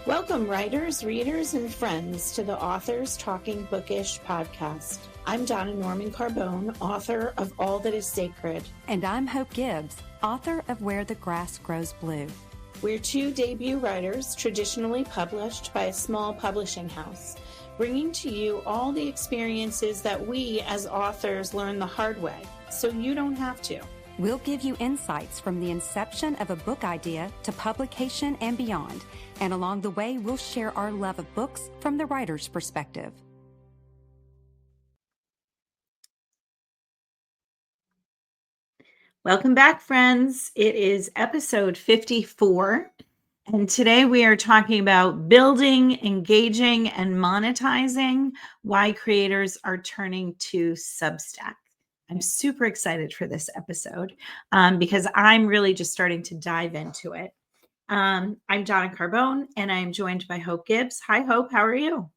Welcome, writers, readers, and friends to the Authors Talking Bookish podcast. I'm Donna Norman Carbone, author of All That Is Sacred. And I'm Hope Gibbs, author of Where the Grass Grows Blue. We're two debut writers traditionally published by a small publishing house, bringing to you all the experiences that we as authors learn the hard way, so you don't have to. We'll give you insights from the inception of a book idea to publication and beyond. And along the way, we'll share our love of books from the writer's perspective. Welcome back, friends. It is episode 54. And today we are talking about building, engaging, and monetizing why creators are turning to Substack. I'm super excited for this episode because I'm really just starting to dive into it. I'm Donna Carbone, and I'm joined by Hope Gibbs. Hi, Hope. How are you?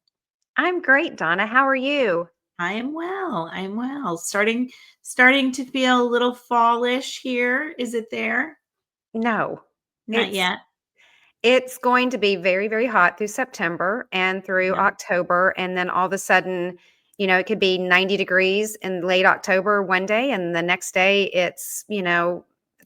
I'm great, Donna. How are you? I am well. I'm well. Starting to feel a little fallish here. Is it there? No, Not yet. It's going to be very, very hot through September and through October. And then all of a sudden, it could be 90 degrees in late October one day, and the next day it's,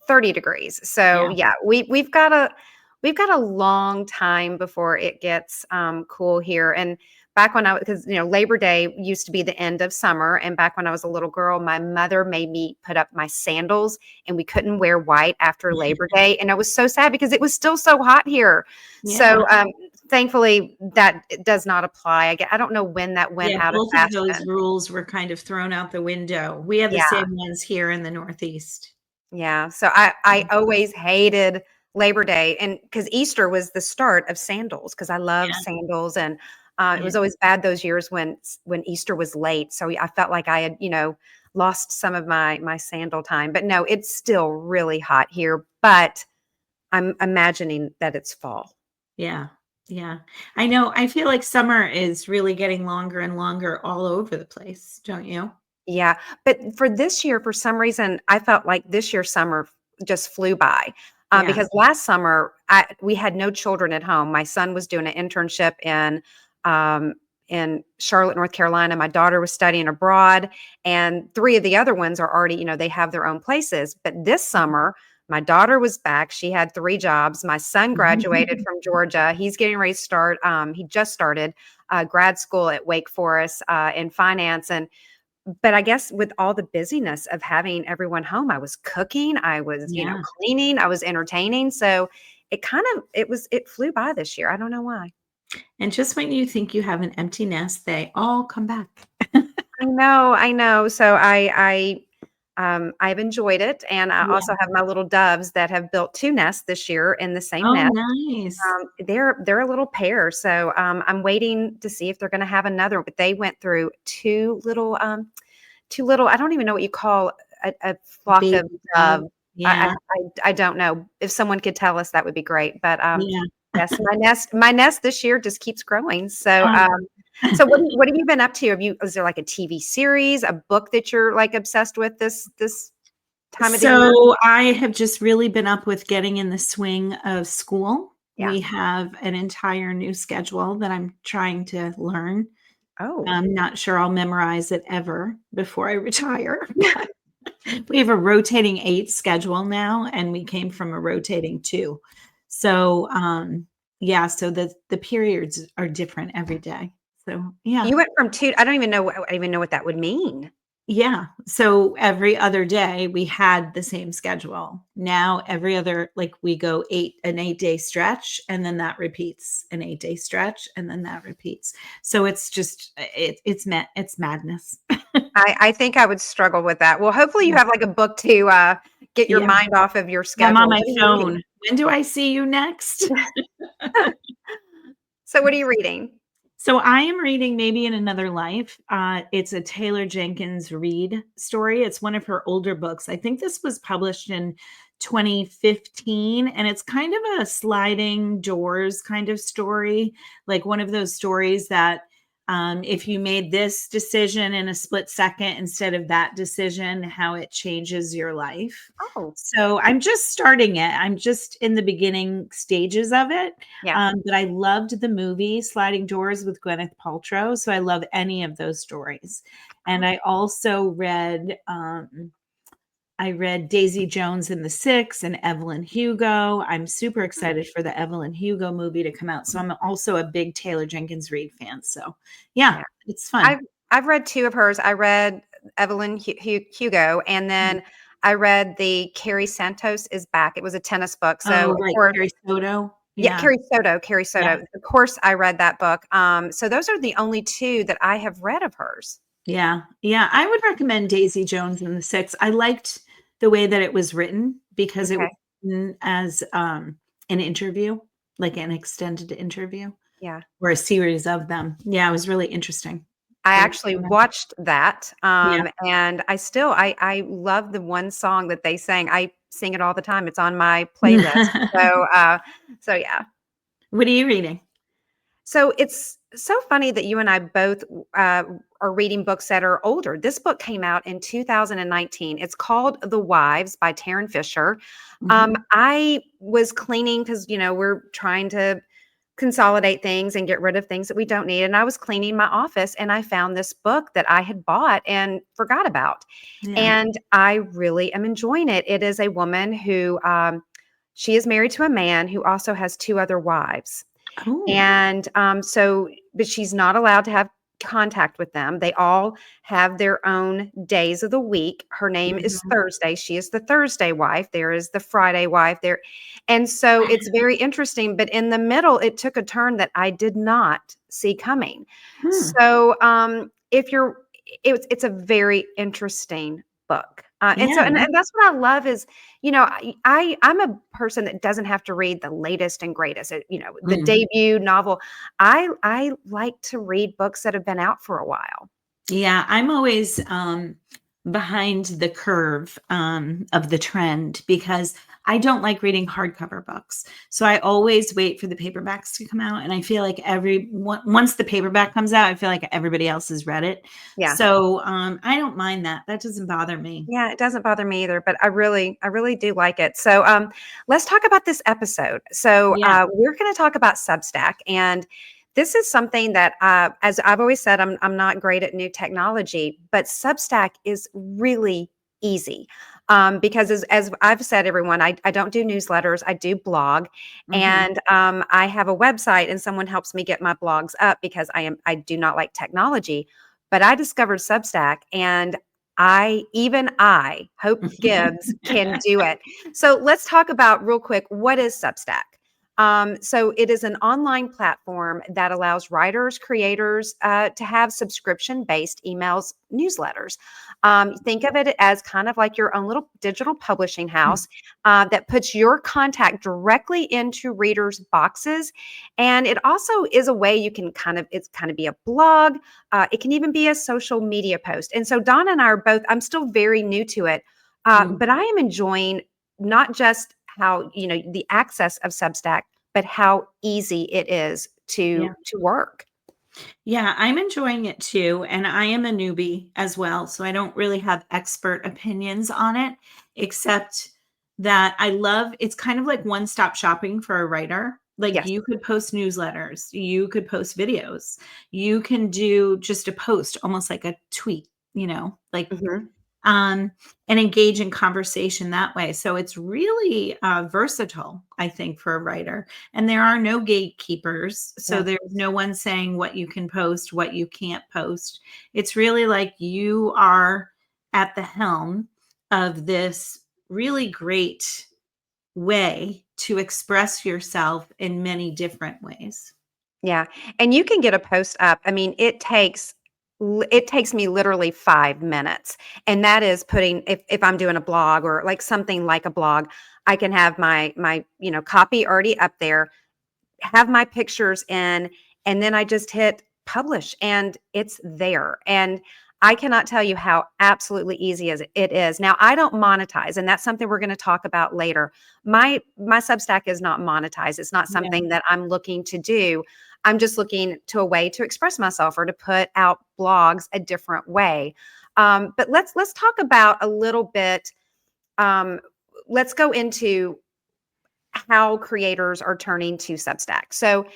30 degrees. So we've got a long time before it gets cool here. And back when because Labor Day used to be the end of summer, and back when I was a little girl, my mother made me put up my sandals, and we couldn't wear white after Labor Day, and I was so sad because it was still so hot here. Yeah. So thankfully that does not apply. I don't know when that went out of fashion. Both of those rules were kind of thrown out the window. We have the same ones here in the Northeast. Yeah. So I always hated Labor Day, and because Easter was the start of sandals, because I love sandals, and it was always bad those years when Easter was late. So I felt like I had, lost some of my sandal time. But no, it's still really hot here, but I'm imagining that it's fall. Yeah. Yeah. I know. I feel like summer is really getting longer and longer all over the place. Don't you? Yeah. But for this year, for some reason, I felt like this year's summer just flew by. Because last summer we had no children at home. My son was doing an internship in Charlotte, North Carolina. My daughter was studying abroad, and 3 of the other ones are already, they have their own places. But this summer, my daughter was back. She had 3 jobs. My son graduated from Georgia. He's getting ready to start. He just started grad school at Wake Forest in finance. But I guess with all the busyness of having everyone home, I was cooking, I was, cleaning, I was entertaining. So it flew by this year. I don't know why. And just when you think you have an empty nest, they all come back. I know. So I've enjoyed it. And I also have my little doves that have built 2 nests this year in the same nest. Nice. They're a little pair. So I'm waiting to see if they're going to have another, but they went through two little, I don't even know what you call a flock of doves. Yeah. I don't know. If someone could tell us, that would be great. But yes, my nest this year just keeps growing. So so what have you been up to? Is there like a TV series, a book that you're like obsessed with this time of the year? So I have just really been up with getting in the swing of school. Yeah. We have an entire new schedule that I'm trying to learn. Oh, I'm not sure I'll memorize it ever before I retire. We have a rotating 8 schedule now, and we came from a rotating 2. So, so the periods are different every day. So, yeah. You went from 2, I don't even know what that would mean. Yeah. So every other day we had the same schedule. Now every other, we go an 8-day stretch, and then that repeats, an 8-day stretch, and then that repeats. So it's just, it's madness. I think I would struggle with that. Well, hopefully you have like a book to get your mind off of your schedule. I'm on my phone. When do I see you next? So what are you reading? So I am reading Maybe in Another Life. It's a Taylor Jenkins Reid story. It's one of her older books. I think this was published in 2015, and it's kind of a sliding doors kind of story, like one of those stories that If you made this decision in a split second instead of that decision, how it changes your life. Oh, So I'm just starting it. I'm just in the beginning stages of it. yeah. But I loved the movie Sliding Doors with Gwyneth Paltrow. So I love any of those stories. And I also read Daisy Jones and the Six and Evelyn Hugo. I'm super excited for the Evelyn Hugo movie to come out. So I'm also a big Taylor Jenkins Reid fan. So yeah, Yeah. it's fun. I've read 2 of hers. I read Evelyn Hugo, and Mm. then I read the Carrie Santos is Back. It was a tennis book. So, Oh, of right. course, Carrie Soto. yeah, Yeah. Carrie Yeah. Soto. Of course, I read that book. So those are the only 2 that I have read of hers. Yeah. Yeah. I would recommend Daisy Jones and the Six. I liked the way that it was written because it was Okay. written as an interview, like an extended interview Yeah. or a series of them. Yeah, it was really interesting. I Very actually cool. watched that, Yeah. and I love the one song that they sang. I sing it all the time. It's on my playlist. So yeah. What are you reading? So it's so funny that you and I both uh, are reading books that are older. This book came out in 2019. It's called The Wives by Taryn Fisher. Mhm. I was cleaning because, we're trying to consolidate things and get rid of things that we don't need. And I was cleaning my office and I found this book that I had bought and forgot about. Yeah. And I really am enjoying it. It is a woman who, she is married to a man who also has 2 other wives. Oh. And, but she's not allowed to have contact with them. They all have their own days of the week. Her name is Mhm. Thursday. She is the Thursday wife. There is the Friday wife there. And so it's very interesting, but in the middle, it took a turn that I did not see coming. Hmm. So, if you're it's a very interesting book. And so Yeah. and that's what I love is, I'm a person that doesn't have to read the latest and greatest, the Mm. debut novel. I like to read books that have been out for a while. Yeah, I'm always behind the curve of the trend because I don't like reading hardcover books. So I always wait for the paperbacks to come out, and I feel like once the paperback comes out, I feel like everybody else has read it. Yeah. So I don't mind that. That doesn't bother me. Yeah, it doesn't bother me either, but I really do like it. So, let's talk about this episode. So, Yeah. we're going to talk about Substack, and this is something that, as I've always said, I'm not great at new technology, but Substack is really easy. Because as I've said, everyone, I don't do newsletters, I do blog, Hmm. and I have a website, and someone helps me get my blogs up because I do not like technology, but I discovered Substack, and I, Hope Gibbs, can do it. So let's talk about real quick, what is Substack? So it is an online platform that allows writers, creators to have subscription-based emails, newsletters. Think of it as kind of like your own little digital publishing house that puts your contact directly into readers' boxes. And it also is a way you can it's kind of be a blog. It can even be a social media post. And so Donna and I are both, I'm still very new to it, Mm. but I am enjoying not just how, the access of Substack, but how easy it is Yeah. to work. Yeah, I'm enjoying it too. And I am a newbie as well. So I don't really have expert opinions on it, except that I love it's kind of like one stop shopping for a writer. Like Yes. you could post newsletters, you could post videos, you can do just a post, almost like a tweet, like Hmm. um, and engage in conversation that way. So it's really versatile, I think, for a writer. And there are no gatekeepers. So No. there's no one saying what you can post, what you can't post. It's really like you are at the helm of this really great way to express yourself in many different ways. Yeah, and you can get a post up. I mean, it takes me literally 5 minutes, and that is putting if I'm doing a blog or like something like a blog, I can have my, copy already up there, have my pictures in, and then I just hit publish and it's there. And I cannot tell you how absolutely easy as it is. Now, I don't monetize, and that's something we're going to talk about later. My Substack is not monetized. It's not Yeah. something that I'm looking to do. I'm just looking to a way to express myself or to put out blogs a different way. But let's talk about a little bit. Um, let's go into how creators are turning to Substack. So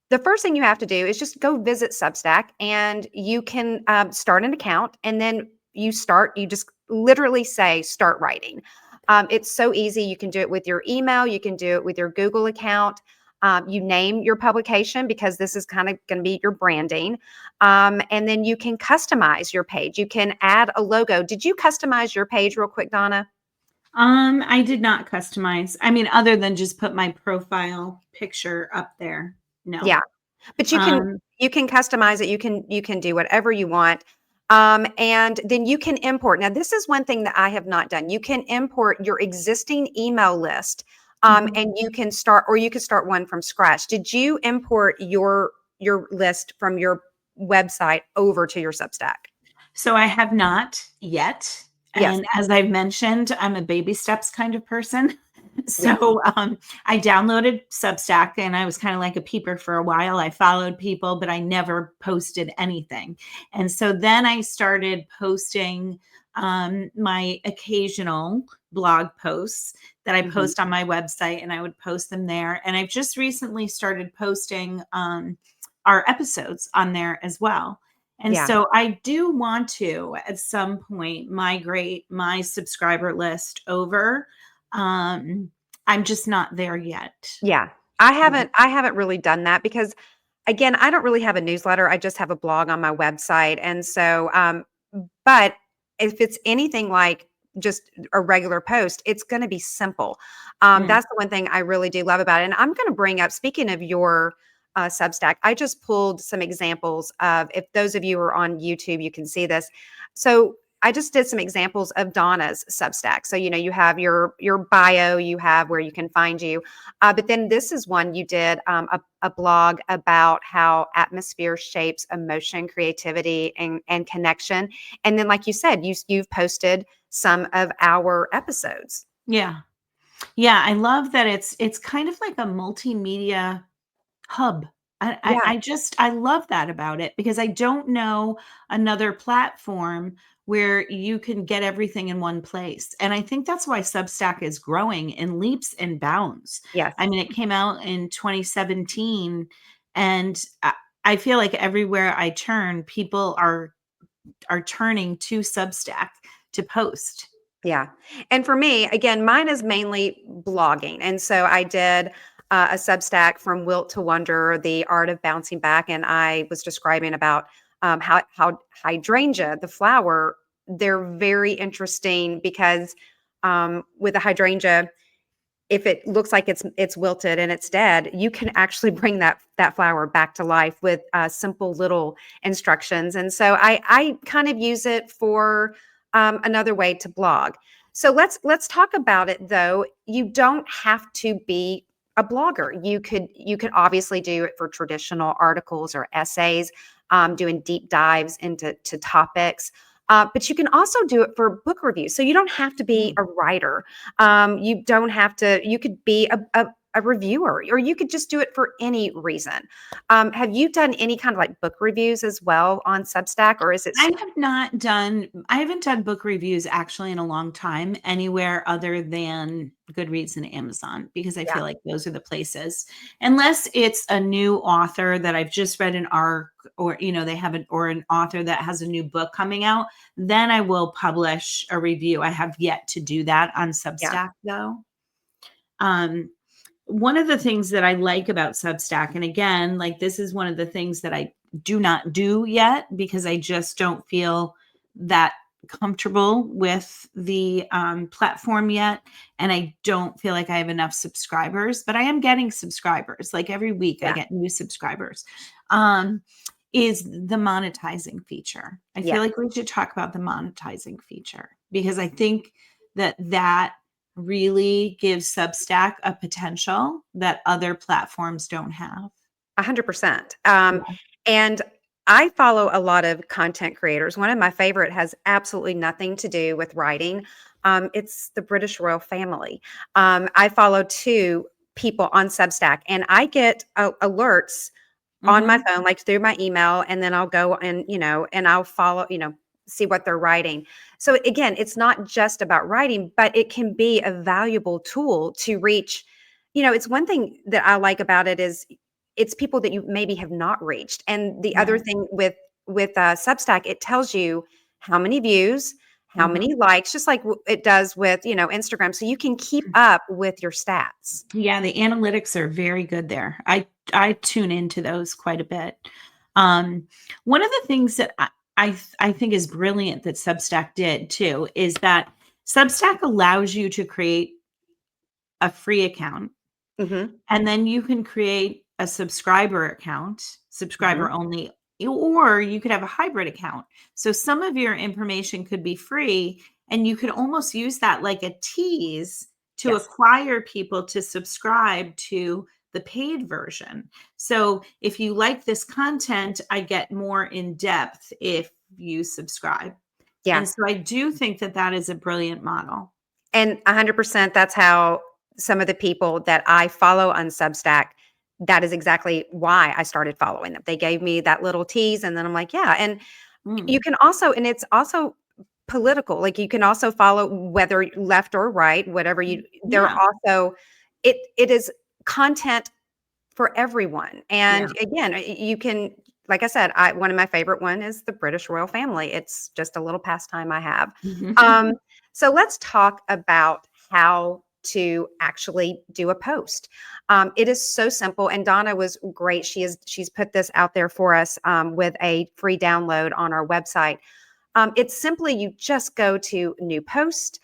the first thing you have to do is just go visit Substack, and you can start an account, and then you just literally say start writing. It's so easy. You can do it with your email, you can do it with your Google account. You name your publication, because this is kind of going to be your branding. And then you can customize your page. You can add a logo. Did you customize your page real quick, Donna? I did not customize. I mean, other than just put my profile picture up there. No. Yeah. But Um, you can customize it. You can do whatever you want. And then you can import. Now, this is one thing that I have not done. You can import your existing email list, mhm. and you can start, or you could start one from scratch. Did you import your list from your website over to your Substack? So I have not yet. Yes. And as I've mentioned, I'm a baby steps kind of person. Yeah. So I downloaded Substack and I was kind of like a peeper for a while. I followed people, but I never posted anything. And so then I started posting my occasional blog posts that I Hmm. post on my website, and I would post them there. And I've just recently started posting our episodes on there as well. And Yeah. so I do want to, at some point, migrate my subscriber list over. I'm just not there yet. Yeah. I haven't really done that because, again, I don't really have a newsletter. I just have a blog on my website. And so but if it's anything like just a regular post, it's going to be simple. Mm, That's the one thing I really do love about it. And I'm going to bring up, speaking of your Substack, I just pulled some examples of, if those of you are on YouTube, you can see this. So I just did some examples of Donna's Substack. So, you have your bio, you have where you can find you. But then this is one you did, a blog about how atmosphere shapes emotion, creativity, and connection. And then, like you said, you've posted some of our episodes. yeah. Yeah. I love that it's kind of like a multimedia hub. Yeah, I love that about it, because I don't know another platform where you can get everything in one place. And I think that's why Substack is growing in leaps and bounds. yes, I mean, it came out in 2017, and I feel like everywhere I turn, people are turning to Substack to post. yeah. And for me, again, mine is mainly blogging, and so I did a Substack, From Wilt to Wonder: The Art of Bouncing Back, and I was describing about how hydrangea, the flower, they're very interesting because with a hydrangea, if it looks like it's wilted and it's dead, you can actually bring that flower back to life with simple little instructions. And so I kind of use it for another way to blog. So let's talk about it though. You don't have to be a blogger. You could obviously do it for traditional articles or essays, doing deep dives into topics. But you can also do it for book reviews. So you don't have to be Mm. a writer. You don't have to, you could be a reviewer, or you could just do it for any reason. Have you done any kind of like book reviews as well on Substack, or is it? I haven't done book reviews actually in a long time anywhere other than Goodreads and Amazon, because I Yeah, feel like those are the places. Unless it's a new author that I've just read an arc, or they have an author that has a new book coming out, then I will publish a review. I have yet to do that on yeah, Substack though. Um One of the things that I like about Substack, and again, like, this is one of the things that I do not do yet because I just don't feel that comfortable with the platform yet. And I don't feel like I have enough subscribers, but I am getting subscribers. Like every week, I yeah, get new subscribers. Um, is the monetizing feature. I yeah. feel like we should talk about the monetizing feature, because I think that really gives Substack a potential that other platforms don't have. 100%. Yeah. And I follow a lot of content creators. One of my favorite has absolutely nothing to do with writing. It's the British royal family. I follow two people on Substack, and I get alerts on my Mhm. phone, like through my email, and then I'll go and, and I'll follow, see what they're writing. So again, it's not just about writing, but it can be a valuable tool to reach. It's one thing that I like about it is it's people that you maybe have not reached. And the other Right. thing with Substack, it tells you how many views, how Mhm. many likes, just like it does with Instagram, so you can keep up with your stats. Yeah, the analytics are very good there. I tune into those quite a bit. Um, One of the things that I think is brilliant that Substack did too is that Substack allows you to create a free account, Hmm. and then you can create a subscriber account, Hmm. subscriber only, or you could have a hybrid account. So some of your information could be free, and you could almost use that like a tease to Yes. acquire people to subscribe to the paid version. So if you like this content, I get more in depth if you subscribe. Yeah. And so I do think that that is a brilliant model. And 100%, that's how some of the people that I follow on Substack, that is exactly why I started following them. They gave me that little tease, and then I'm like, yeah. And you Mm, can also, and it's also political. Like you can also follow whether left or right, whatever they're yeah, also, it is content for everyone. yeah. And again, you can, like I said, one of my favorite one is the British royal family. It's just a little pastime I have. Um, so let's talk about how to actually do a post. It is so simple, and Donna was great. She's put this out there for us with a free download on our website. It's simply you just go to new post.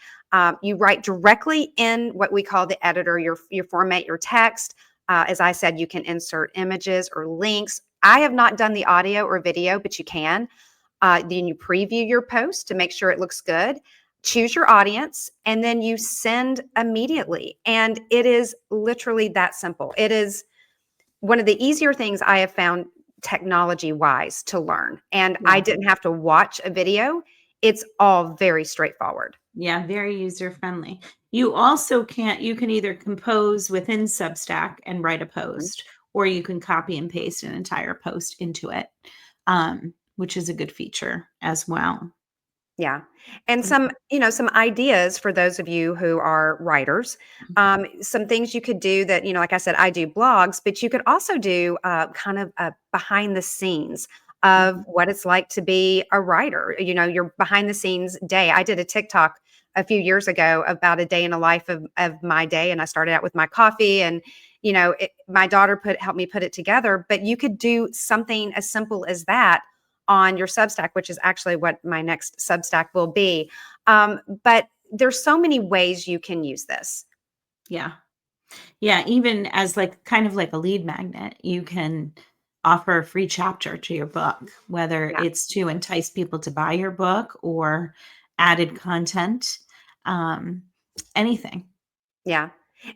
You write directly in what we call the editor. You format your text. As I said, you can insert images or links. I have not done the audio or video, but you can. Then you preview your post to make sure it looks good. Choose your audience, and then you send immediately. And it is literally that simple. It is one of the easier things I have found technology wise to learn. And I Yeah. didn't have to watch a video. It's all very straightforward. Yeah, very user friendly. You can either compose within Substack and write a Mhm. post, or you can copy and paste an entire post into it, which is a good feature as well. Yeah. And Mm, some ideas for those of you who are writers, some things you could do that, like I said, I do blogs, but you could also do kind of a behind the scenes of mhm, what it's like to be a writer, your behind the scenes day. I did a TikTok a few years ago about a day in the life of my day. And I started out with my coffee and, my daughter helped me put it together, but you could do something as simple as that on your Substack, which is actually what my next Substack will be. But there's so many ways you can use this. yeah. Yeah, even as like kind of like a lead magnet, you can offer a free chapter to your book, whether Yeah, it's to entice people to buy your book or added content, um, anything. yeah.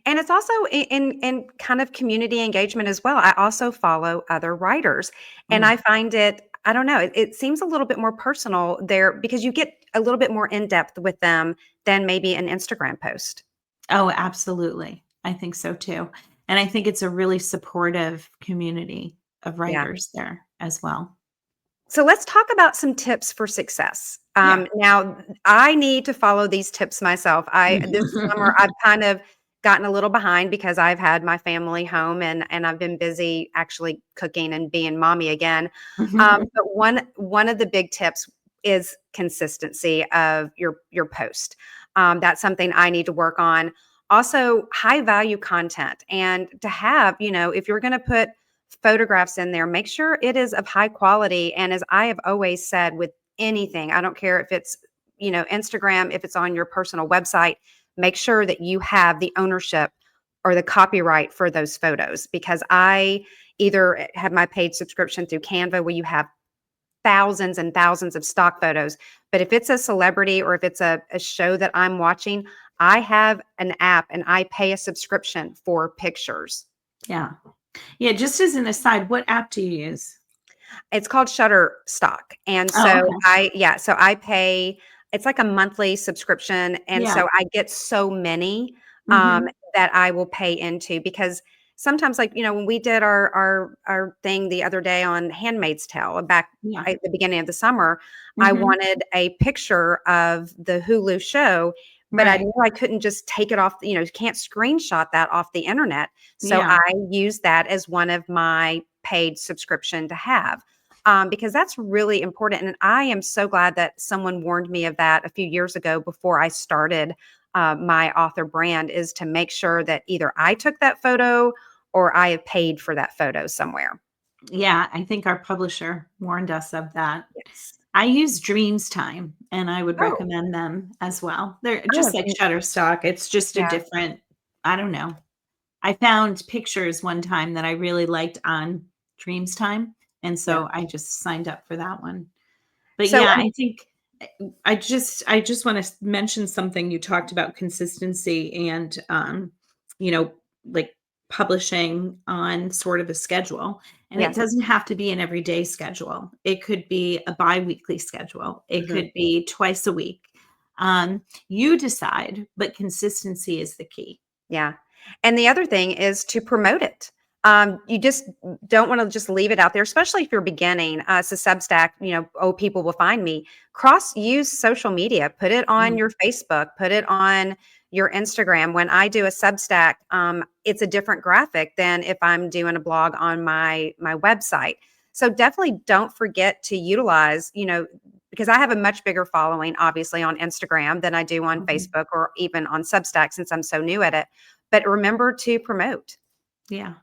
And it's also in kind of community engagement as well. I also follow other writers, and Mm. I find it. I don't know. It seems a little bit more personal there because you get a little bit more in depth with them than maybe an Instagram post. Oh, absolutely. I think so too. And I think it's a really supportive community of Yeah. writers there as well. So let's talk about some tips for success. Yeah. Now, I need to follow these tips myself. I This summer I've kind of gotten a little behind because I've had my family home and I've been busy actually cooking and being mommy again. But one of the big tips is consistency of your post. That's something I need to work on. Also, high value content, and to have, if you're going to put photographs in there, make sure it is of high quality. And as I have always said, with anything, I don't care if it's, Instagram, if it's on your personal website, make sure that you have the ownership or the copyright for those photos. Because I either have my paid subscription through Canva where you have thousands and thousands of stock photos. But if it's a celebrity or if it's a show that I'm watching, I have an app and I pay a subscription for pictures. Yeah. Yeah. Just as an aside, what app do you use? It's called Shutterstock, and Oh, so okay. I pay it's like a monthly subscription, and Yeah. so I get so many, um, Hmm. that I will pay into because sometimes, like, when we did our thing the other day on Handmaid's Tale back Yeah. at the beginning of the summer, I Mhm. wanted a picture of the Hulu show, but I Right. knew I couldn't just take it off, you can't screenshot that off the internet. So Yeah. I used that as one of my paid subscription to have. Because that's really important. And I am so glad that someone warned me of that a few years ago before I started my author brand, is to make sure that either I took that photo or I have paid for that photo somewhere. Yeah, I think our publisher warned us of that. Yes. I use Dreams Time, and I would Oh, recommend them as well. They're I just have, like Shutterstock. It's just a yeah, different, I don't know. I found pictures one time that I really liked on Dreams Time, and yeah. so I just signed up for that one. But So, yeah, I think I just want to mention something. You talked about consistency and you know, like publishing on sort of a schedule. And it yes. doesn't have to be an everyday schedule. It could be a bi-weekly schedule. It Mhm. could be twice a week. You decide, but consistency is the key. Yeah. And the other thing is to promote it. You just don't want to just leave it out there, especially if you're beginning. So Substack, oh, people will find me. Cross use social media, put it on Mhm. your Facebook, put it on your Instagram. When I do a Substack, it's a different graphic than if I'm doing a blog on my website. So definitely don't forget to utilize, because I have a much bigger following, obviously, on Instagram than I do on Mhm. Facebook or even on Substack since I'm so new at it. But remember to promote. Yeah.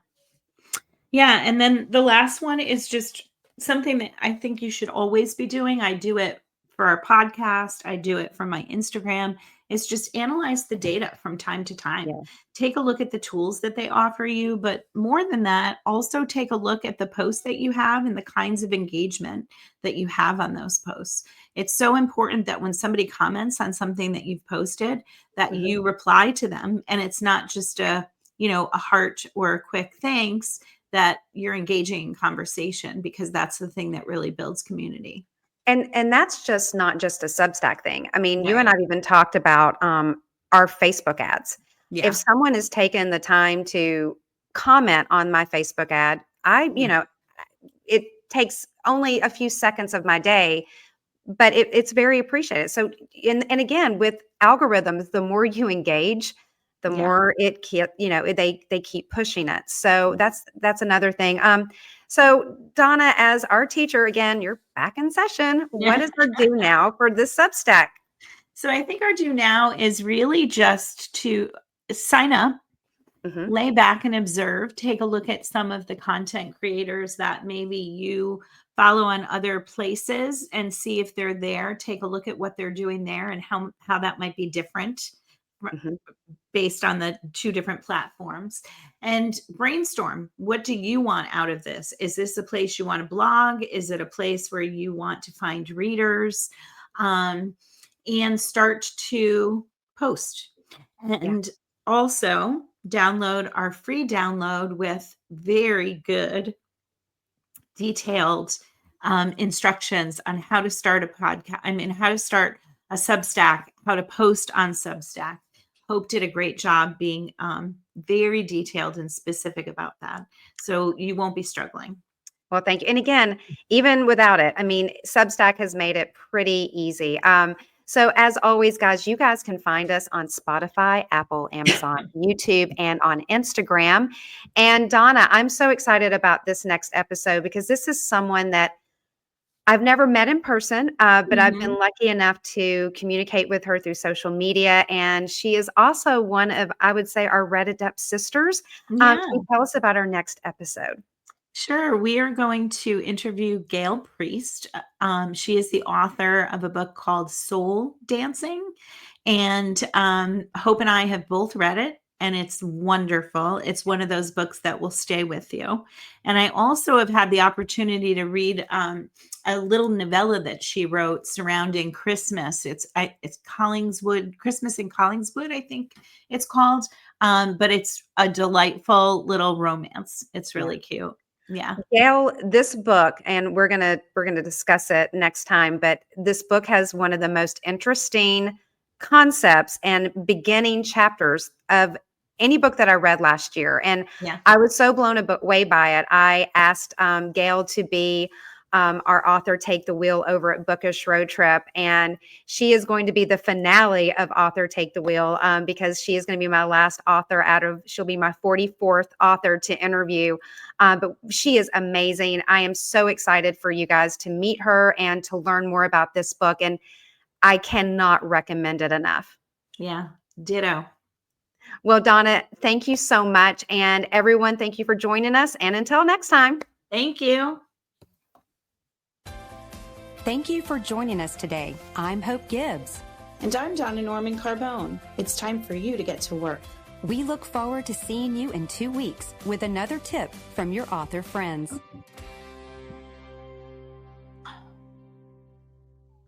Yeah, and then the last one is just something that I think you should always be doing. I do it for our podcast, I do it for my Instagram. It's just analyze the data from time to time. Yeah. Take a look at the tools that they offer you, but more than that, also take a look at the posts that you have and the kinds of engagement that you have on those posts. It's so important that when somebody comments on something that you've posted, that Mhm. you reply to them and it's not just a heart or a quick thanks, that you're engaging in conversation, because that's the thing that really builds community. And that's just not just a Substack thing. I mean, you and Right. I've even talked about our Facebook ads. If Yeah. someone has taken the time to comment on my Facebook ad, Yeah. it takes only a few seconds of my day, but it's very appreciated. So, and again, with algorithms, the more you engage, the Yeah. more it keep, they keep pushing it. So that's another thing. So Donna, as our teacher, again, you're back in session. What Yeah. is our do now for this Substack? So I think our do now is really just to sign up, Hmm. lay back and observe, take a look at some of the content creators that maybe you follow on other places and see if they're there. Take a look at what they're doing there and how that might be different Hmm. based on the two different platforms, and brainstorm, what do you want out of this? Is this a place you want to blog? Is it a place where you want to find readers? um, and start to post, Yeah. and also download our free download with very good detailed instructions on how to start a podcast. I mean, how to start a Substack, how to post on Substack. Hope did a great job being very detailed and specific about that. So you won't be struggling. Well, thank you. And again, even without it, I mean, Substack has made it pretty easy. So as always, guys, you guys can find us on Spotify, Apple, Amazon, YouTube, and on Instagram. And Donna, I'm so excited about this next episode because this is someone that I've never met in person, but I've been Mhm. lucky enough to communicate with her through social media. And she is also one of, I would say, our Red Adept sisters. Can Yeah. you tell us about our next episode? Sure. We are going to interview Gail Priest. She is the author of a book called Soul Dancing. And Hope and I have both read it, and it's wonderful. It's one of those books that will stay with you. And I also have had the opportunity to read a little novella that she wrote surrounding Christmas. It's Collingswood, Christmas in Collingswood, I think it's called. But it's a delightful little romance. It's Yeah. really cute. Yeah. Gail, this book, and we're gonna discuss it next time, but this book has one of the most interesting concepts and beginning chapters of any book that I read last year. And Yeah. I was so blown away by it. I asked Gail to be our author Take the Wheel over at Bookish Road Trip. And she is going to be the finale of Author Take the Wheel because she is going to be my last author she'll be my 44th author to interview. But she is amazing. I am so excited for you guys to meet her and to learn more about this book. And I cannot recommend it enough. Yeah. Ditto. Well, Donna, thank you so much. And everyone, thank you for joining us. And until next time. Thank you. Thank you for joining us today. I'm Hope Gibbs. And I'm Donna Norman Carbone. It's time for you to get to work. We look forward to seeing you in 2 weeks with another tip from your author friends.